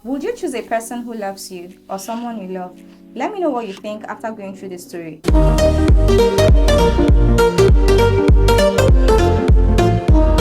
Would you choose a person who loves you or someone you love? Let me know what you think after going through this story.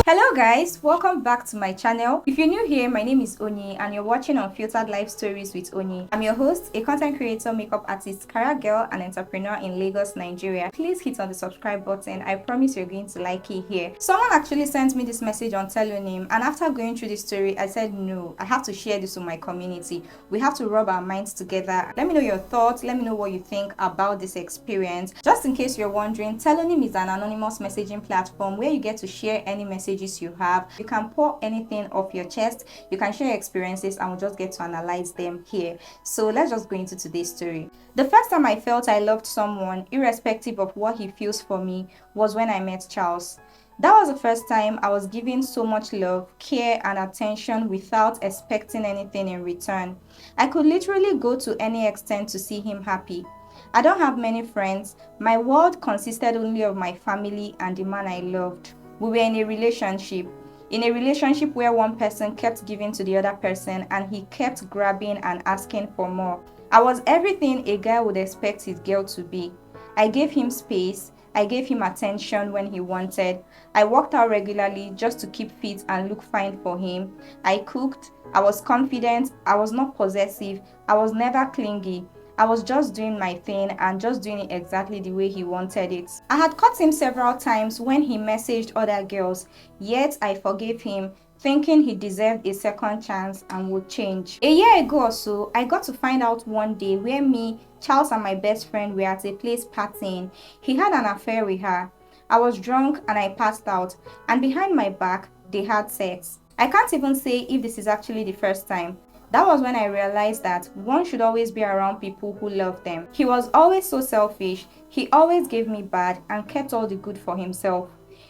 Hello guys, welcome back to my channel. If you're new here, my name is Oni and you're watching Unfiltered Life Stories with Oni. I'm your host, a content creator, makeup artist, career girl and entrepreneur in Lagos, Nigeria. Please hit on the subscribe button. I promise you're going to like it here. Someone actually sent me this message on Telonym, and after going through this story, I said no, I have to share this with my community. We have to rub our minds together. Let me know your thoughts. Let me know what you think about this experience. Just in case you're wondering, Telonym is an anonymous messaging platform where you get to share any messages you have. You can pour anything off your chest, you can share experiences, and we'll just get to analyze them here. So let's just go into today's story. The first time I felt I loved someone, irrespective of what he feels for me, was when I met Charles. That was the first time I was given so much love, care, and attention without expecting anything in return. I could literally go to any extent to see him happy. I don't have many friends. My world consisted only of my family and the man I loved. We were in a relationship where one person kept giving to the other person and he kept grabbing and asking for more. I was everything a guy would expect his girl to be. I gave him space, I gave him attention when he wanted. I worked out regularly just to keep fit and look fine for him. I cooked, I was confident, I was not possessive, I was never clingy. I was just doing my thing and just doing it exactly the way he wanted it. I had caught him several times when he messaged other girls, yet I forgave him, thinking he deserved a second chance and would change. A year ago or so, I got to find out one day where me, Charles and my best friend were at a place partying. He had an affair with her. I was drunk and I passed out, and behind my back, they had sex. I can't even say if this is actually the first time. That was when I realized that one should always be around people who love them. He was always so selfish, he always gave me bad and kept all the good for himself.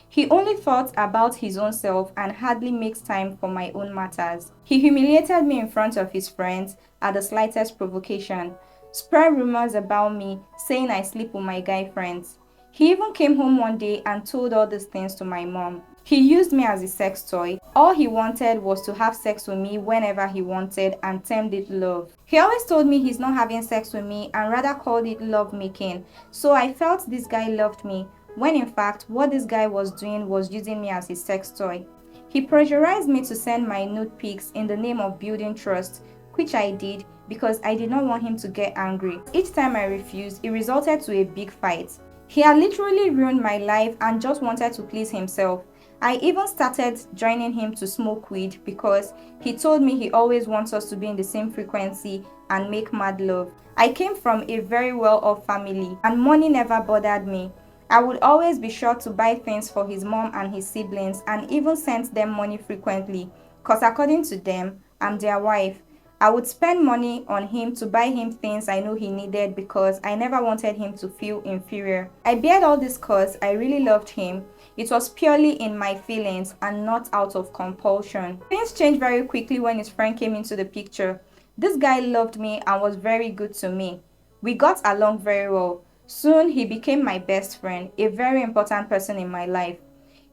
He only thought about his own self and hardly makes time for my own matters. He humiliated me in front of his friends at the slightest provocation, spread rumors about me, saying I sleep with my guy friends. He even came home one day and told all these things to my mom. He used me as a sex toy. All he wanted was to have sex with me whenever he wanted and termed it love. He always told me he's not having sex with me and rather called it love making. So I felt this guy loved me, when in fact what this guy was doing was using me as his sex toy. He pressurized me to send my nude pics in the name of building trust, which I did because I did not want him to get angry. Each time I refused, it resulted to a big fight. He had literally ruined my life and just wanted to please himself. I even started joining him to smoke weed because he told me he always wants us to be in the same frequency and make mad love. I came from a very well-off family and money never bothered me. I would always be sure to buy things for his mom and his siblings and even sent them money frequently because according to them, I'm their wife. I would spend money on him to buy him things I know he needed because I never wanted him to feel inferior. I bared all this cause I really loved him. It was purely in my feelings and not out of compulsion. Things changed very quickly when his friend came into the picture. This guy loved me and was very good to me. We got along very well. Soon he became my best friend, a very important person in my life.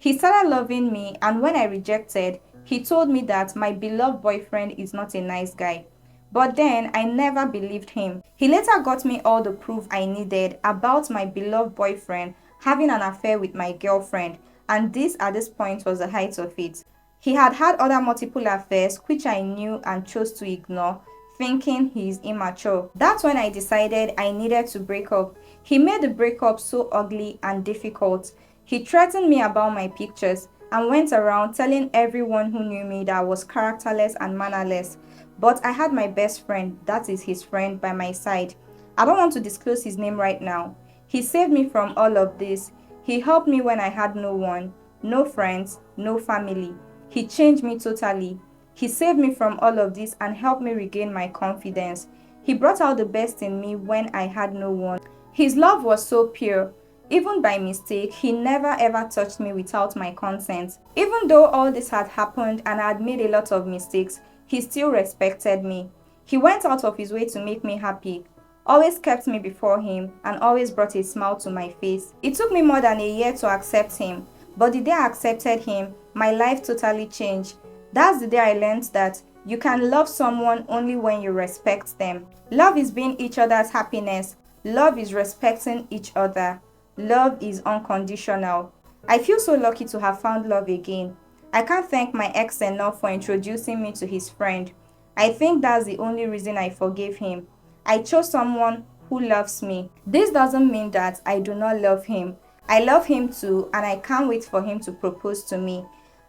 He started loving me, and when I rejected, he told me that my beloved boyfriend is not a nice guy. But then I never believed him. He later got me all the proof I needed about my beloved boyfriend having an affair with my girlfriend, and this at this point was the height of it. He had had other multiple affairs which I knew and chose to ignore, thinking he is immature. That's when I decided I needed to break up. He made the breakup so ugly and difficult. He threatened me about my pictures and went around telling everyone who knew me that I was characterless and mannerless. But I had my best friend, that is his friend, by my side. I don't want to disclose his name right now. He saved me from all of this. He helped me when I had no one, no friends, no family. He changed me totally. He saved me from all of this and helped me regain my confidence. He brought out the best in me when I had no one. His love was so pure. Even by mistake, he never ever touched me without my consent. Even though all this had happened and I had made a lot of mistakes, he still respected me. He went out of his way to make me happy, always kept me before him, and always brought a smile to my face. It took me more than a year to accept him, but the day I accepted him, my life totally changed. That's the day I learned that You can love someone only when you respect them. Love is being each other's happiness. Love is respecting each other. Love is unconditional. I feel so lucky to have found love again. I can't thank my ex enough for introducing me to his friend. I think that's the only reason I forgave him. I chose someone who loves me. This doesn't mean that I do not love him. I love him too, and I can't wait for him to propose to me.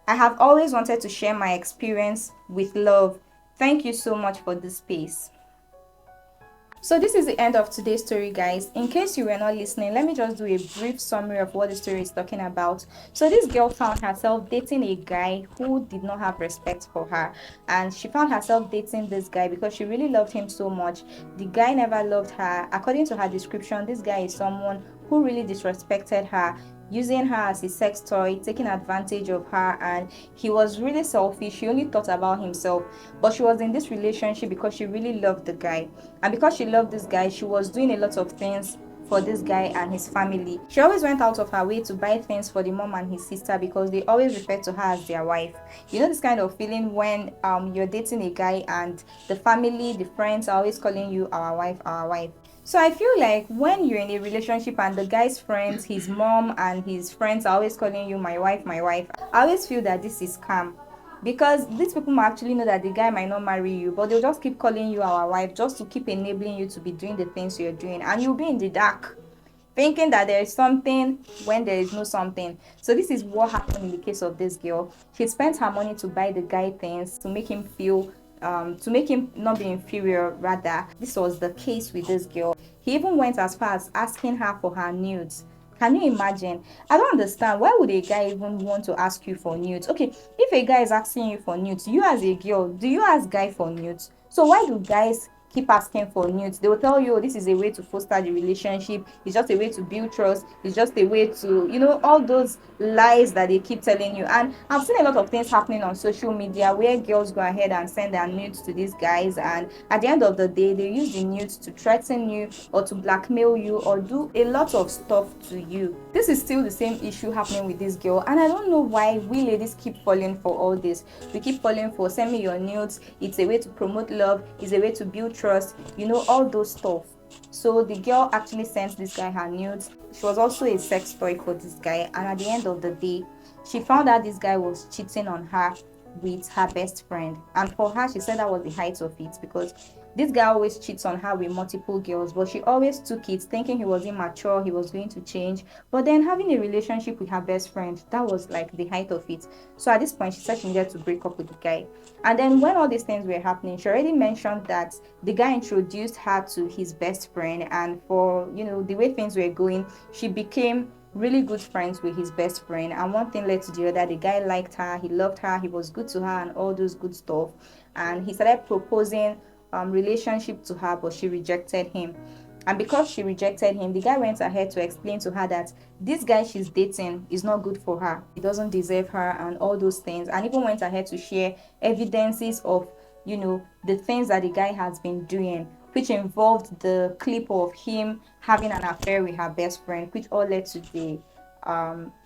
I have always wanted to share my experience with love. Thank you so much for this space. So this is the end of today's story, guys. In case you were not listening, let me just do a brief summary of what the story is talking about. So this girl found herself dating a guy who did not have respect for her, and she found herself dating this guy because she really loved him so much. The guy never loved her. According to her description, this guy is someone who really disrespected her, using her as a sex toy, taking advantage of her, and he was really selfish. He only thought about himself. But she was in this relationship because she really loved the guy. And because she loved this guy, she was doing a lot of things for this guy and his family. She always went out of her way to buy things for the mom and his sister because they always refer to her as their wife. You know this kind of feeling when you're dating a guy and the family, the friends are always calling you our wife, our wife. So I feel like when you're in a relationship and the guy's friends, his mom and his friends are always calling you my wife, I always feel that this is scam. Because these people might actually know that the guy might not marry you, but they'll just keep calling you our wife just to keep enabling you to be doing the things you're doing, and you'll be in the dark thinking that there is something when there is no something. So this is what happened in the case of this girl. She spent her money to buy the guy things to make him feel to make him not be inferior. Rather, this was the case with this girl. He even went as far as asking her for her nudes. Can you imagine? I don't understand. Why would a guy even want to ask you for nudes? Okay, if a guy is asking you for nudes, you as a girl, do you ask guy for nudes? So why do guys keep asking for nudes? They will tell you, oh, this is a way to foster the relationship. It's just a way to build trust. It's just a way to, all those lies that they keep telling you. And I've seen a lot of things happening on social media where girls go ahead and send their nudes to these guys, and at the end of the day, they use the nudes to threaten you or to blackmail you or do a lot of stuff to you. This is still the same issue happening with this girl, and I don't know why we ladies keep falling for all this. We keep falling for send me your nudes. It's a way to promote love. It's a way to build trust. All those stuff. So the girl actually sent this guy her nudes. She was also a sex toy for this guy, and at the end of the day, she found out this guy was cheating on her with her best friend. And for her, she said that was the height of it, because this guy always cheats on her with multiple girls, but she always took it thinking he was immature, he was going to change. But then having a relationship with her best friend, that was like the height of it. So at this point, she said she needed to break up with the guy. And then when all these things were happening, she already mentioned that the guy introduced her to his best friend, and for the way things were going, she became really good friends with his best friend, and one thing led to the other. The guy liked her, he loved her, he was good to her and all those good stuff, and he started proposing relationship to her, but she rejected him. And because she rejected him, the guy went ahead to explain to her that this guy she's dating is not good for her, he doesn't deserve her and all those things, and even went ahead to share evidences of the things that the guy has been doing, which involved the clip of him having an affair with her best friend, which all led to the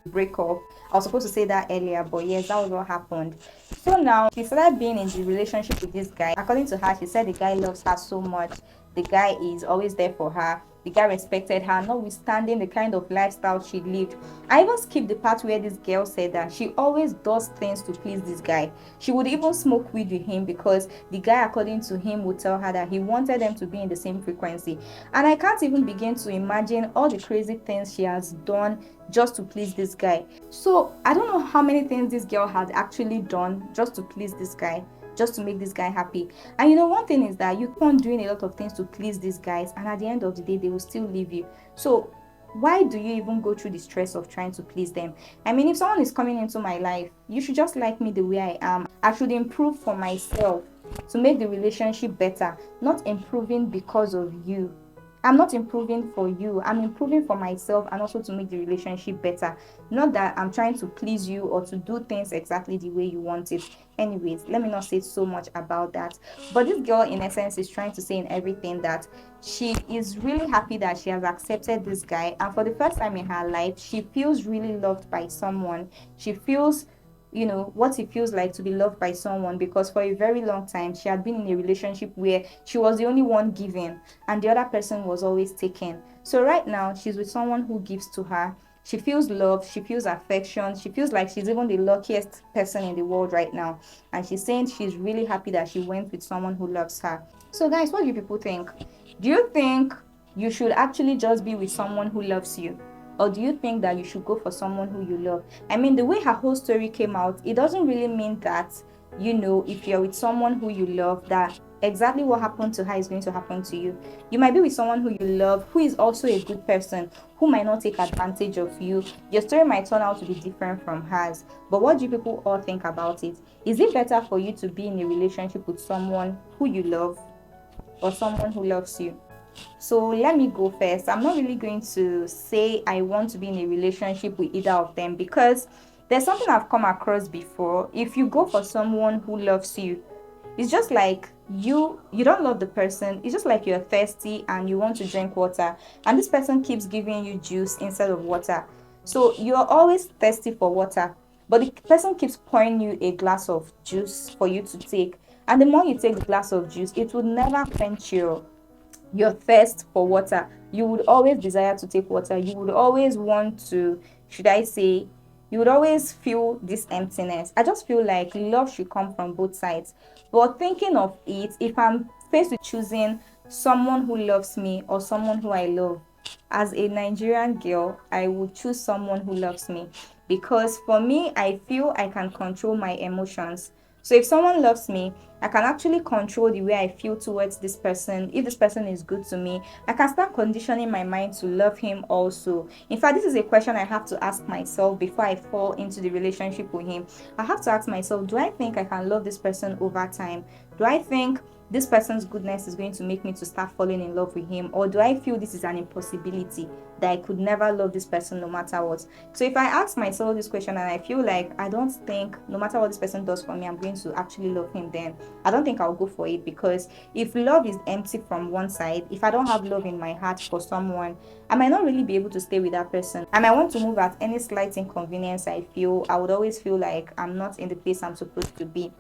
breakup. I was supposed to say that earlier, but yes, that was what happened. So now she started being in the relationship with this guy. According to her, she said the guy loves her so much. The guy is always there for her. The guy respected her, notwithstanding the kind of lifestyle she lived. I even skipped the part where this girl said that she always does things to please this guy. She would even smoke weed with him because the guy, according to him, would tell her that he wanted them to be in the same frequency. And I can't even begin to imagine all the crazy things she has done just to please this guy. So I don't know how many things this girl had actually done just to please this guy, just to make this guy happy. And one thing is that you keep on doing a lot of things to please these guys, and at the end of the day, they will still leave you. So why do you even go through the stress of trying to please them? I mean, if someone is coming into my life, you should just like me the way I am. I should improve for myself to make the relationship better, not improving because of you. I'm not improving for you. I'm improving for myself and also to make the relationship better. Not that I'm trying to please you or to do things exactly the way you want it. Anyways, let me not say so much about that. But this girl, in essence, is trying to say in everything that she is really happy that she has accepted this guy. And for the first time in her life, she feels really loved by someone. She feels what it feels like to be loved by someone, because for a very long time she had been in a relationship where she was the only one giving and the other person was always taken. So right now she's with someone who gives to her. She feels love, she feels affection, she feels like she's even the luckiest person in the world right now. And she's saying she's really happy that she went with someone who loves her. So guys, what do you people think? Do you think you should actually just be with someone who loves you? Or do you think that you should go for someone who you love? I mean, the way her whole story came out, it doesn't really mean that, if you're with someone who you love, that exactly what happened to her is going to happen to you. You might be with someone who you love, who is also a good person, who might not take advantage of you. Your story might turn out to be different from hers. But what do you people all think about it? Is it better for you to be in a relationship with someone who you love or someone who loves you? So let me go first. I'm not really going to say I want to be in a relationship with either of them, because there's something I've come across before. If you go for someone who loves you, it's just like you don't love the person. It's just like you're thirsty and you want to drink water, and this person keeps giving you juice instead of water. So you're always thirsty for water, but the person keeps pouring you a glass of juice for you to take. And the more you take the glass of juice, it will never quench your thirst for water. You would always desire to take water. You would always want to, should I say, you would always feel this emptiness. I just feel like love should come from both sides. But thinking of it, if I'm faced with choosing someone who loves me or someone who I love, as a Nigerian girl, I would choose someone who loves me, because for me, I feel I can control my emotions. So if someone loves me, I can actually control the way I feel towards this person. If this person is good to me, I can start conditioning my mind to love him also. In fact, this is a question I have to ask myself before I fall into the relationship with him. I have to ask myself, do I think I can love this person over time? Do I think this person's goodness is going to make me to start falling in love with him, or do I feel this is an impossibility, that I could never love this person no matter what? So if I ask myself this question and I feel like I don't think no matter what this person does for me I'm going to actually love him, then I don't think I'll go for it. Because if love is empty from one side, if I don't have love in my heart for someone, I might not really be able to stay with that person. I might want to move at any slight inconvenience I feel. I would always feel like I'm not in the place I'm supposed to be.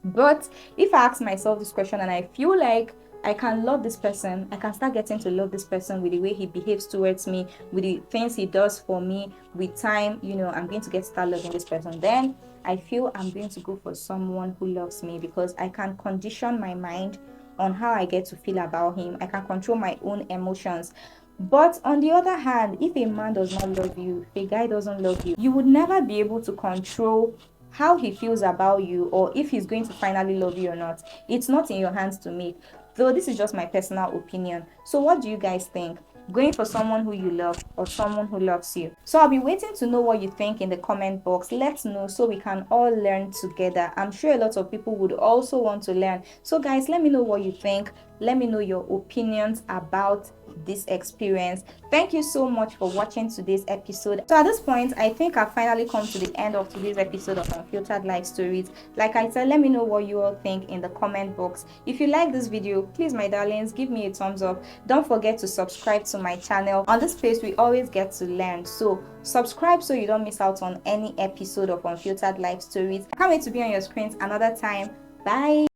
But if I ask myself this question and I feel like I can love this person, I can start getting to love this person with the way he behaves towards me, with the things he does for me, with time, I'm going to start loving this person, then I feel I'm going to go for someone who loves me, because I can condition my mind on how I get to feel about him. I can control my own emotions. But on the other hand, if a man does not love you, if a guy doesn't love you, you would never be able to control how he feels about you, or if he's going to finally love you or not. It's not in your hands to make. Though this is just my personal opinion. So what do you guys think? Going for someone who you love or someone who loves you? So I'll be waiting to know what you think in the comment box. Let's know so we can all learn together. I'm sure a lot of people would also want to learn. So guys, let me know what you think. Let me know your opinions about this experience. Thank you so much for watching today's episode. So at this point, I think I've finally come to the end of today's episode of Unfiltered Life Stories. Like I said, let me know what you all think in the comment box. If you like this video, please, my darlings, give me a thumbs up. Don't forget to subscribe to my channel. On this place, we always get to learn. So subscribe so you don't miss out on any episode of Unfiltered Life Stories. I can't wait to be on your screens another time. Bye.